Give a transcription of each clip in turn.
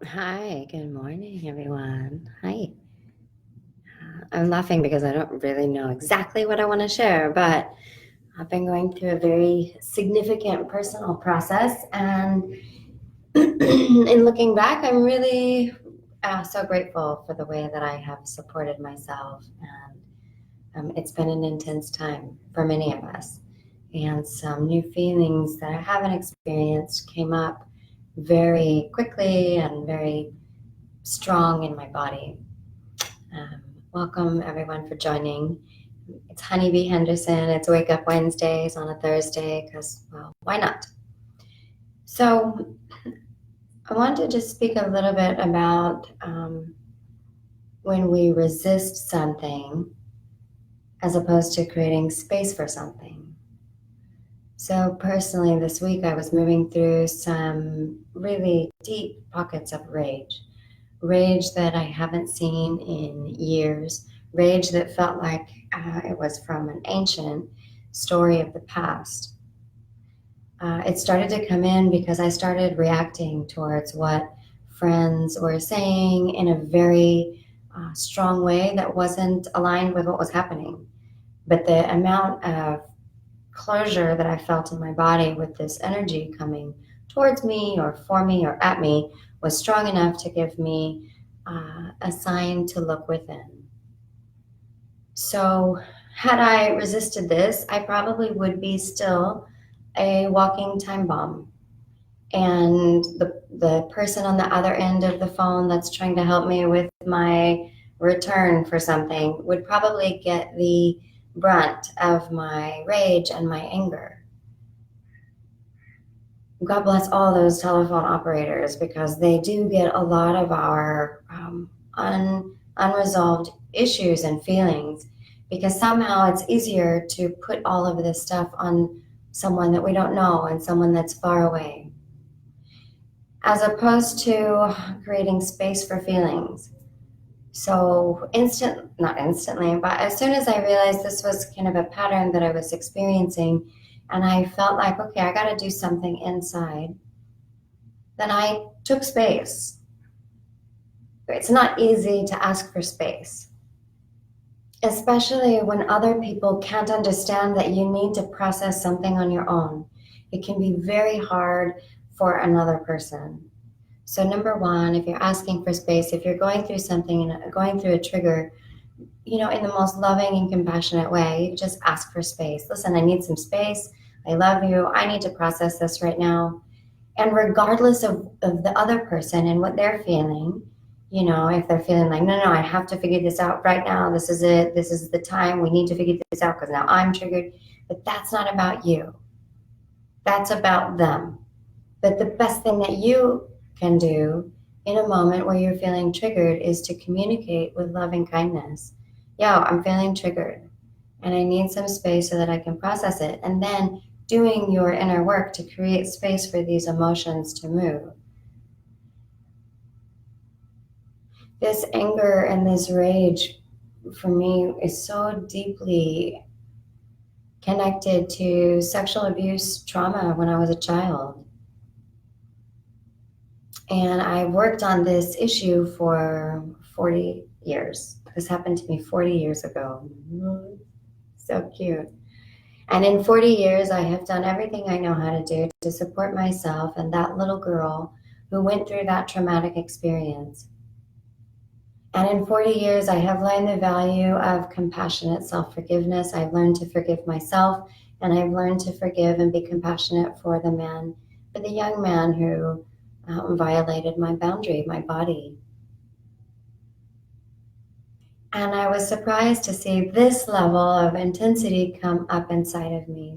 Hi, good morning, everyone. Hi. I'm laughing because I don't really know exactly what I want to share, but I've been going through a very significant personal process. And in looking back, I'm really so grateful for the way that I have supported myself. And it's been an intense time for many of us. And some new feelings that I haven't experienced came up very quickly and very strong in my body. Um, Welcome everyone for joining. It's Honeybee Henderson. It's Wake Up Wednesdays on a Thursday because, well, why not? So, I want to just speak a little bit about when we resist something as opposed to creating space for something. So, personally, this week I was moving through some really deep pockets of rage that I haven't seen in years, rage that felt like it was from an ancient story of the past. It started to come in because I started reacting towards what friends were saying in a very strong way that wasn't aligned with what was happening. But the amount of closure that I felt in my body with this energy coming towards me or for me or at me was strong enough to give me a sign to look within. So, had I resisted this, I probably would be still a walking time bomb. And the person on the other end of the phone that's trying to help me with my return for something would probably get the brunt of my rage and my anger. God bless all those telephone operators because they do get a lot of our unresolved issues and feelings, because somehow it's easier to put all of this stuff on someone that we don't know and someone that's far away, as opposed to creating space for feelings. So not instantly, but as soon as I realized this was kind of a pattern that I was experiencing, and I felt like, okay, I got to do something inside, then I took space. It's not easy to ask for space, especially when other people can't understand that you need to process something on your own. It can be very hard for another person. So, number one, if you're asking for space, if you're going through something and going through a trigger, in the most loving and compassionate way, you just ask for space. Listen, I need some space. I love you. I need to process this right now. And regardless of the other person and what they're feeling, if they're feeling like, no, I have to figure this out right now. This is it. This is the time. We need to figure this out because now I'm triggered. But that's not about you. That's about them. But the best thing that you can do in a moment where you're feeling triggered is to communicate with loving kindness. Yeah, I'm feeling triggered and I need some space so that I can process it. And then doing your inner work to create space for these emotions to move. This anger and this rage for me is so deeply connected to sexual abuse trauma when I was a child. And I worked on this issue for 40 years. This happened to me 40 years ago. So cute. And in 40 years, I have done everything I know how to do to support myself and that little girl who went through that traumatic experience. And in 40 years, I have learned the value of compassionate self-forgiveness. I've learned to forgive myself, and I've learned to forgive and be compassionate for the young man who violated my boundary, my body. And I was surprised to see this level of intensity come up inside of me.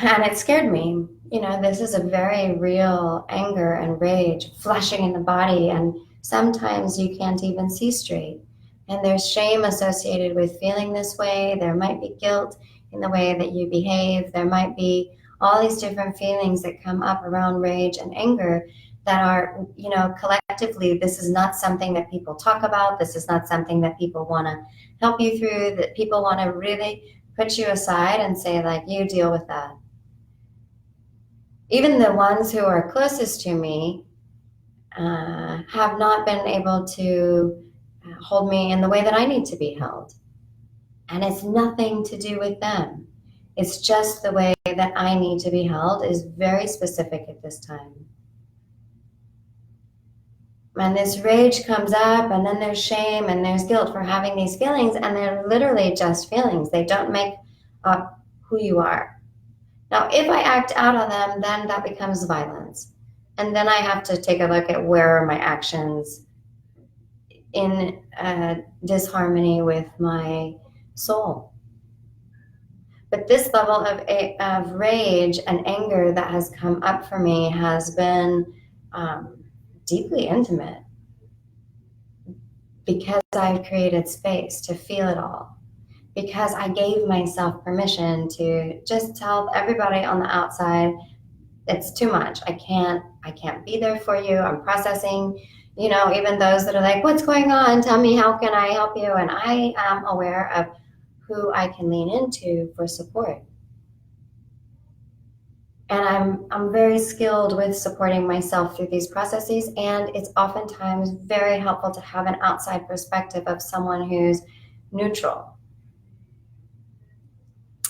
And it scared me. This is a very real anger and rage flashing in the body, and sometimes you can't even see straight. And there's shame associated with feeling this way. There might be guilt in the way that you behave. There might be all these different feelings that come up around rage and anger that are, collectively, this is not something that people talk about. This is not something that people want to help you through, that people want to really put you aside and say, like, you deal with that. Even the ones who are closest to me have not been able to hold me in the way that I need to be held. And it's nothing to do with them. It's just the way that I need to be held is very specific at this time. And this rage comes up, and then there's shame and there's guilt for having these feelings, and they're literally just feelings. They don't make up who you are. Now, if I act out on them, then that becomes violence. And then I have to take a look at where are my actions in disharmony with my soul. But this level of rage and anger that has come up for me has been deeply intimate because I've created space to feel it all. Because I gave myself permission to just tell everybody on the outside, it's too much. I can't be there for you. I'm processing, even those that are like, what's going on? Tell me, how can I help you? And I am aware of who I can lean into for support. And I'm very skilled with supporting myself through these processes. And it's oftentimes very helpful to have an outside perspective of someone who's neutral.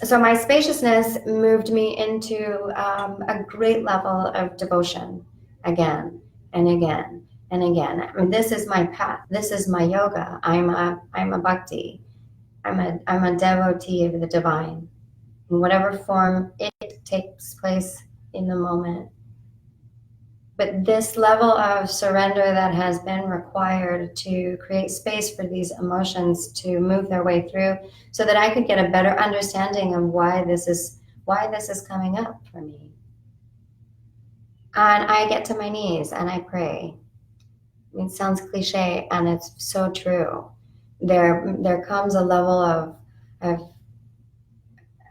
So my spaciousness moved me into a great level of devotion again and again and again. I mean, this is my path. This is my yoga. I'm a bhakti. I'm a devotee of the divine, in whatever form it takes place in the moment. But this level of surrender that has been required to create space for these emotions to move their way through so that I could get a better understanding of why this is coming up for me. And I get to my knees and I pray. It sounds cliche and it's so true. There comes a level of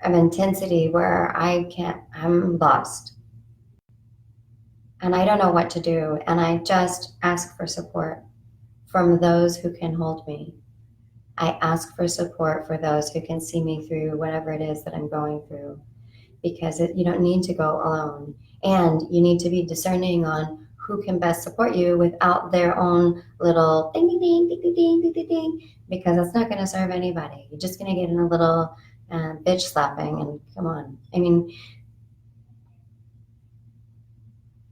intensity where I'm lost. And I don't know what to do. And I just ask for support from those who can hold me. I ask for support for those who can see me through whatever it is that I'm going through. Because you don't need to go alone. And you need to be discerning on who can best support you without their own little ding, ding, ding, ding, ding, ding, ding, ding, because that's not going to serve anybody. You're just going to get in a little bitch slapping. And come on. I mean,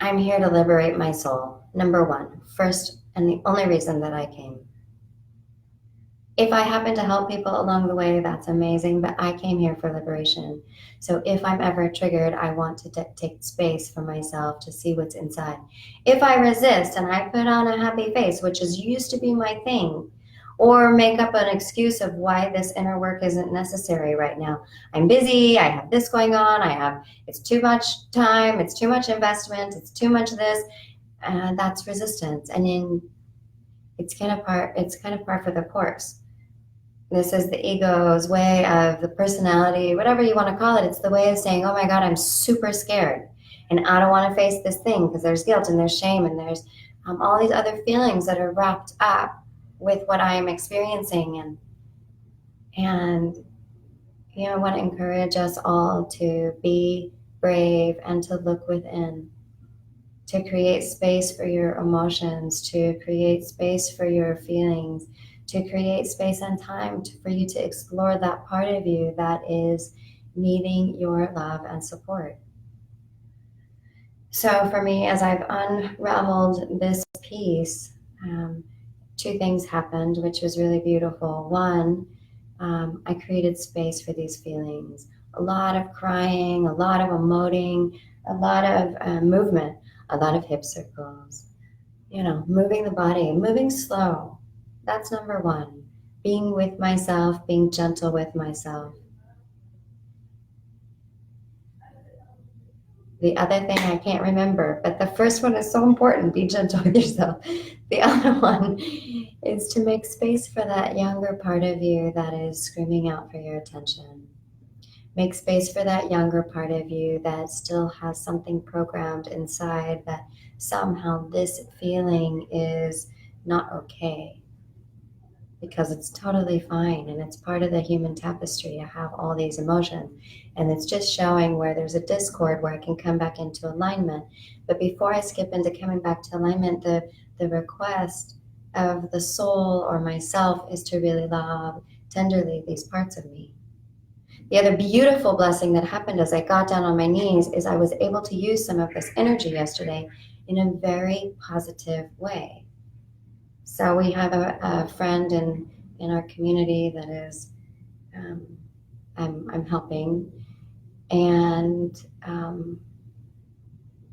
I'm here to liberate my soul, number one, first and the only reason that I came. If I happen to help people along the way, that's amazing, but I came here for liberation. So if I'm ever triggered, I want to take space for myself to see what's inside. If I resist and I put on a happy face, which used to be my thing, or make up an excuse of why this inner work isn't necessary right now. I'm busy, I have this going on, it's too much time, it's too much investment, it's too much this, that's resistance. And it's kind of par for the course. This is the ego's way of the personality, whatever you want to call it. It's the way of saying, oh my God, I'm super scared. And I don't want to face this thing because there's guilt and there's shame and there's all these other feelings that are wrapped up with what I am experiencing. And I want to encourage us all to be brave and to look within, to create space for your emotions, to create space for your feelings, to create space and time for you to explore that part of you that is needing your love and support. So for me, as I've unraveled this piece, two things happened, which was really beautiful. One, I created space for these feelings. A lot of crying, a lot of emoting, a lot of movement, a lot of hip circles, moving the body, moving slow. That's number one. Being with myself, being gentle with myself. The other thing I can't remember, but the first one is so important, be gentle with yourself. The other one is to make space for that younger part of you that is screaming out for your attention. Make space for that younger part of you that still has something programmed inside that somehow this feeling is not okay. because it's totally fine and it's part of the human tapestry to have all these emotions. And it's just showing where there's a discord where I can come back into alignment. But before I skip into coming back to alignment, the request of the soul or myself is to really love tenderly these parts of me. The other beautiful blessing that happened as I got down on my knees is I was able to use some of this energy yesterday in a very positive way. So we have a friend in our community that is I'm helping, and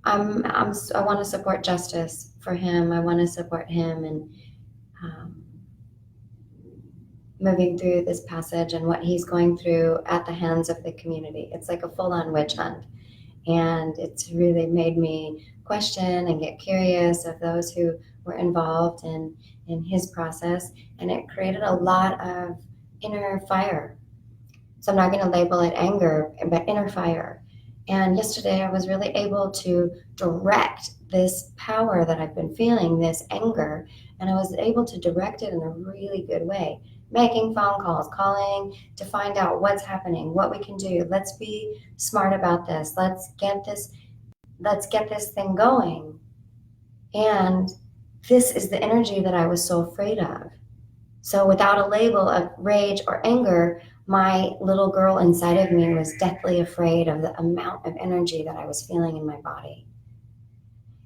I want to support justice for him. I want to support him and moving through this passage and what he's going through at the hands of the community. It's like a full-on witch hunt, and it's really made me question and get curious of those who were involved in his process, and it created a lot of inner fire. So I'm not going to label it anger, but inner fire. And yesterday I was really able to direct this power that I've been feeling, this anger, and I was able to direct it in a really good way, making phone calls, calling to find out what's happening, what we can do. Let's be smart about this. Let's get this thing going. And this is the energy that I was so afraid of. So without a label of rage or anger, my little girl inside of me was deathly afraid of the amount of energy that I was feeling in my body.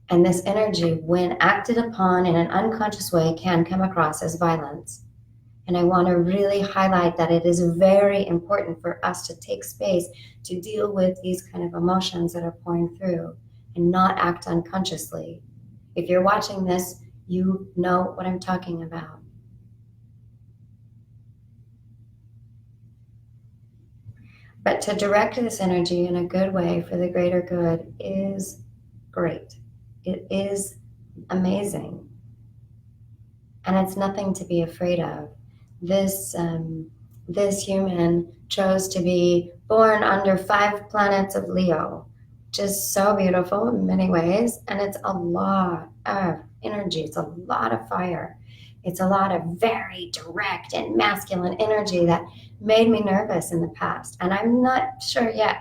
And this energy, when acted upon in an unconscious way, can come across as violence. And I want to really highlight that it is very important for us to take space to deal with these kind of emotions that are pouring through and not act unconsciously. If you're watching this, you know what I'm talking about. But to direct this energy in a good way for the greater good is great. It is amazing. And it's nothing to be afraid of. This human chose to be born under 5 planets of Leo, which is so beautiful in many ways. And it's a lot of energy. It's a lot of fire. It's a lot of very direct and masculine energy that made me nervous in the past. And I'm not sure yet.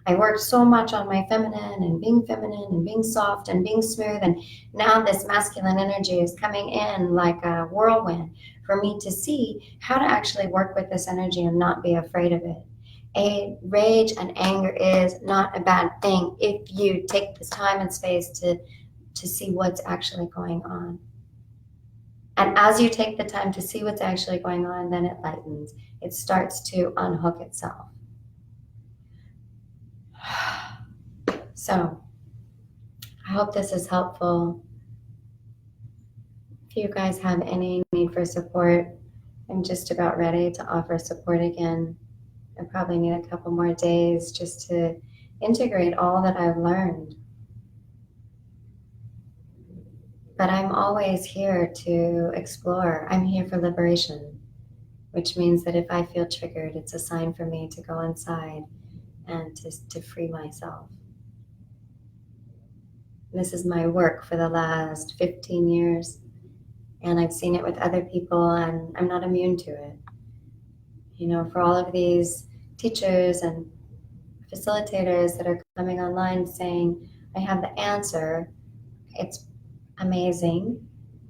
I worked so much on my feminine and being soft and being smooth. And now this masculine energy is coming in like a whirlwind for me to see how to actually work with this energy and not be afraid of it. Rage and anger is not a bad thing if you take this time and space to see what's actually going on. And as you take the time to see what's actually going on, then it lightens. It starts to unhook itself. So, I hope this is helpful. If you guys have any need for support, I'm just about ready to offer support again. I probably need a couple more days just to integrate all that I've learned. But I'm always here to explore. I'm here for liberation, which means that if I feel triggered, it's a sign for me to go inside and to free myself. This is my work for the last 15 years, and I've seen it with other people, and I'm not immune to it. You know, for all of these teachers and facilitators that are coming online saying, I have the answer, it's amazing,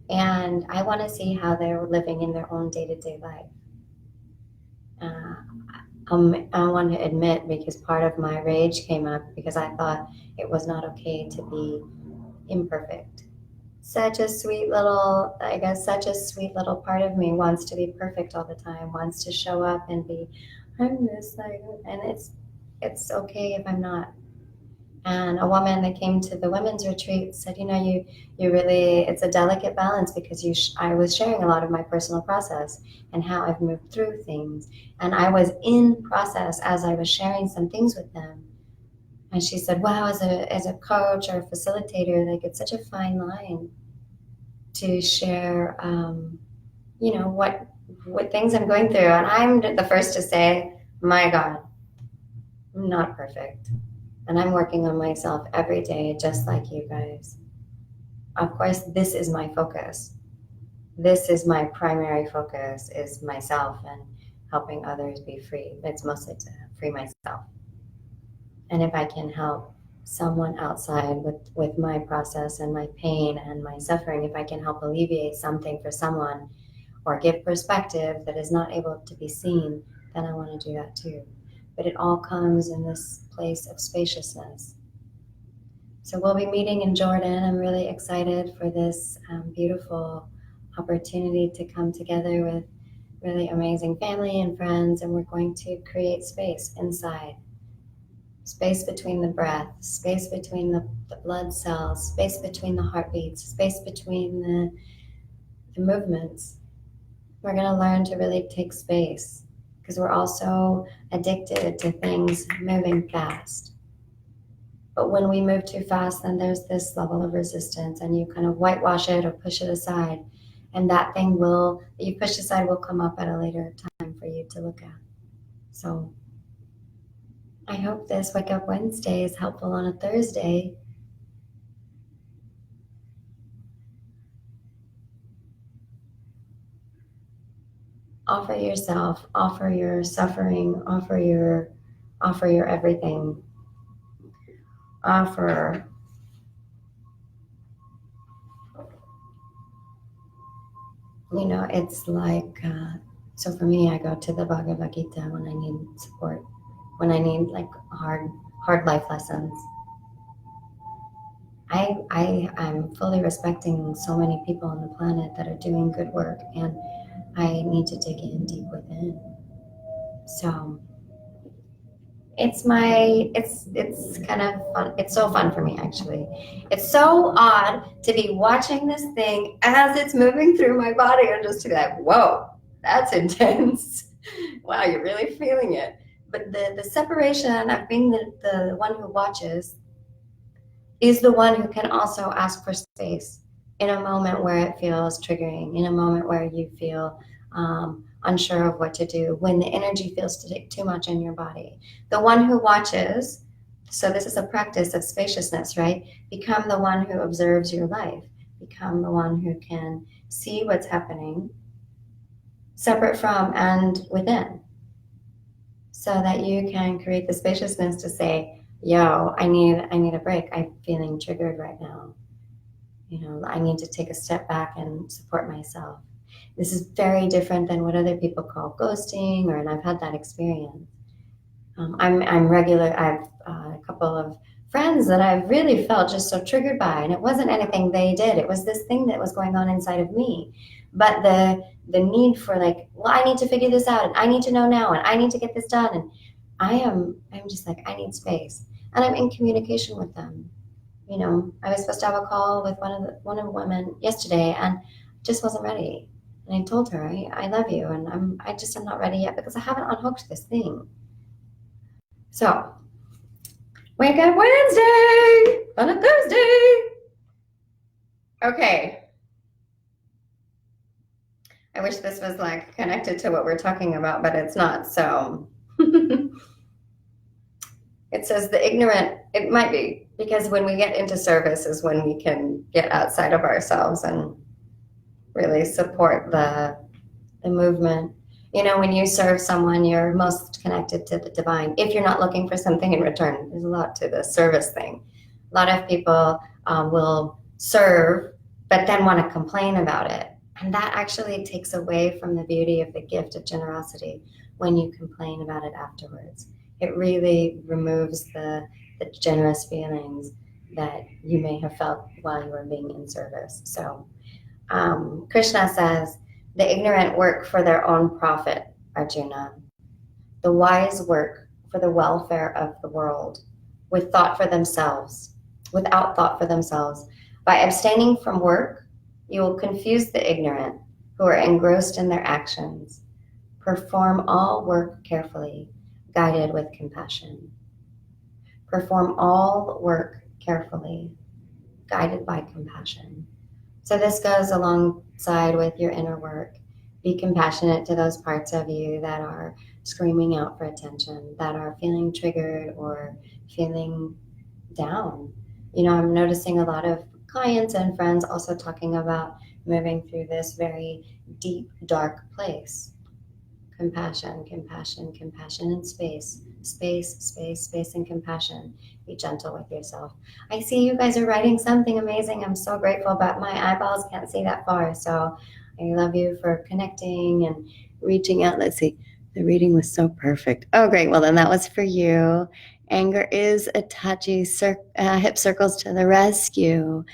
and I want to see how they're living in their own day-to-day life. I want to admit, because part of my rage came up because I thought it was not okay to be imperfect. Such a sweet little part of me wants to be perfect all the time, wants to show up and be, I'm this, and it's okay if I'm not. And a woman that came to the women's retreat said, you know, you really, it's a delicate balance because I was sharing a lot of my personal process and how I've moved through things. And I was in process as I was sharing some things with them. And she said, wow, as a coach or a facilitator, like it's such a fine line to share, you know, what things I'm going through. And I'm the first to say, my God, I'm not perfect. And I'm working on myself every day, just like you guys. Of course, this is my focus. this is my primary focus, is myself and helping others be free. It's mostly to free myself. And if I can help someone outside with my process and my pain and my suffering, if I can help alleviate something for someone or give perspective that is not able to be seen, then I want to do that too. But it all comes in this place of spaciousness. So we'll be meeting in Jordan. I'm really excited for this beautiful opportunity to come together with really amazing family and friends, and we're going to create space inside. Space between the breath, space between the blood cells, space between the heartbeats, space between the movements. We're going to learn to really take space because we're also addicted to things moving fast. But when we move too fast, then there's this level of resistance and you kind of whitewash it or push it aside. And that thing that you push aside will come up at a later time for you to look at. So I hope this Wake Up Wednesday is helpful on a Thursday. Offer yourself, offer your suffering, offer your everything. Offer it's like, so for me, I go to the Bhagavad Gita when I need support, when I need like hard life lessons. I'm fully respecting so many people on the planet that are doing good work, and I need to dig in deep within. So it's kind of fun. It's so fun for me, actually. It's so odd to be watching this thing as it's moving through my body and just to be like, whoa, that's intense. Wow, you're really feeling it. But the separation of being the one who watches is the one who can also ask for space in a moment where it feels triggering, in a moment where you feel unsure of what to do, when the energy feels to take too much in your body. The one who watches, so this is a practice of spaciousness, right? Become the one who observes your life. Become the one who can see what's happening separate from and within, so that you can create the spaciousness to say, yo, I need a break. I'm feeling triggered right now. I need to take a step back and support myself. This is very different than what other people call ghosting, and I've had that experience. I'm regular. I have a couple of friends that I've really felt just so triggered by, and it wasn't anything they did. It was this thing that was going on inside of me. But the need for like, well, I need to figure this out, and I need to know now, and I need to get this done, and I'm just like, I need space, and I'm in communication with them. I was supposed to have a call with one of the women yesterday, and just wasn't ready. And I told her, I love you, and I'm not ready yet because I haven't unhooked this thing. So, Wake Up Wednesday on a Thursday. Okay. I wish this was like connected to what we're talking about, but it's not. So it says the ignorant, it might be, because when we get into service is when we can get outside of ourselves and really support the movement. When you serve someone, you're most connected to the divine. If you're not looking for something in return, there's a lot to the service thing. A lot of people will serve, but then want to complain about it. And that actually takes away from the beauty of the gift of generosity when you complain about it afterwards. It really removes the generous feelings that you may have felt while you were being in service. So Krishna says, the ignorant work for their own profit, Arjuna. The wise work for the welfare of the world, with thought for themselves, without thought for themselves. By abstaining from work, you will confuse the ignorant who are engrossed in their actions. Perform all work carefully, guided with compassion. Perform all work carefully, guided by compassion. So this goes alongside with your inner work. Be compassionate to those parts of you that are screaming out for attention, that are feeling triggered or feeling down. I'm noticing a lot of clients and friends also talking about moving through this very deep, dark place. Compassion, compassion, compassion, and space. Space, space, space, and compassion. Be gentle with yourself. I see you guys are writing something amazing. I'm so grateful, but my eyeballs can't see that far. So I love you for connecting and reaching out. Let's see. The reading was so perfect. Oh, great. Well, then that was for you. Anger is a touchy hip circles to the rescue.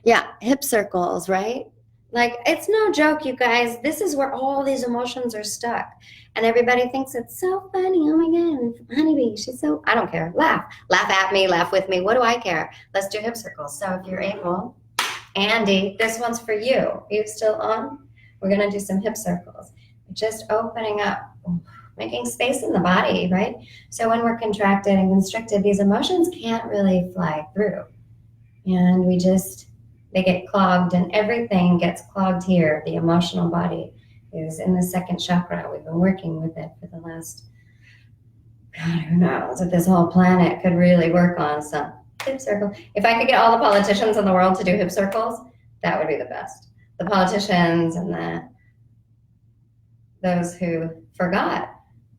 Yeah, hip circles, right? Like, it's no joke, you guys. This is where all these emotions are stuck. And everybody thinks it's so funny. Oh my God, honeybee, she's so, I don't care. Laugh. Laugh at me, laugh with me. What do I care? Let's do hip circles. So if you're able, Andy, this one's for you. Are you still on? We're going to do some hip circles. Just opening up, making space in the body, right? So when we're contracted and constricted, these emotions can't really fly through. And they get clogged, and everything gets clogged here. The emotional body is in the second chakra. We've been working with it for the last, God, who knows if this whole planet could really work on some hip circle. If I could get all the politicians in the world to do hip circles, that would be the best. The politicians and those who forgot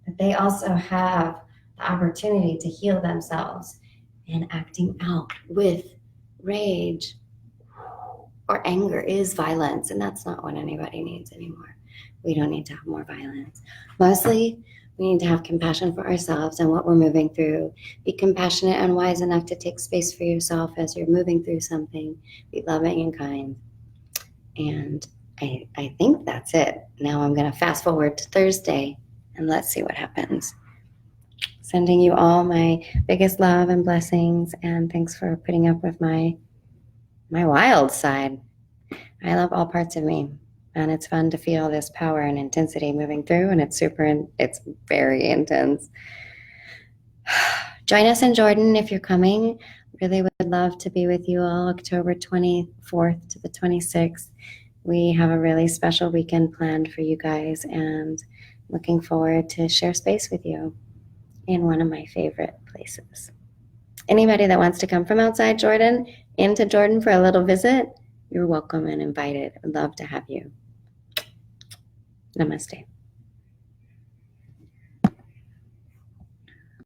that they also have the opportunity to heal themselves and acting out with rage or anger is violence, and that's not what anybody needs anymore. We don't need to have more violence. Mostly, we need to have compassion for ourselves and what we're moving through. Be compassionate and wise enough to take space for yourself as you're moving through something. Be loving and kind. And I think that's it. Now I'm going to fast forward to Thursday, and let's see what happens. Sending you all my biggest love and blessings, and thanks for putting up with my wild side. I love all parts of me, and it's fun to feel this power and intensity moving through, and it's very intense. Join us in Jordan if you're coming. Really would love to be with you all October 24th to the 26th. We have a really special weekend planned for you guys, and looking forward to share space with you in one of my favorite places. Anybody that wants to come from outside Jordan into Jordan for a little visit, you're welcome and invited. I'd love to have you. Namaste.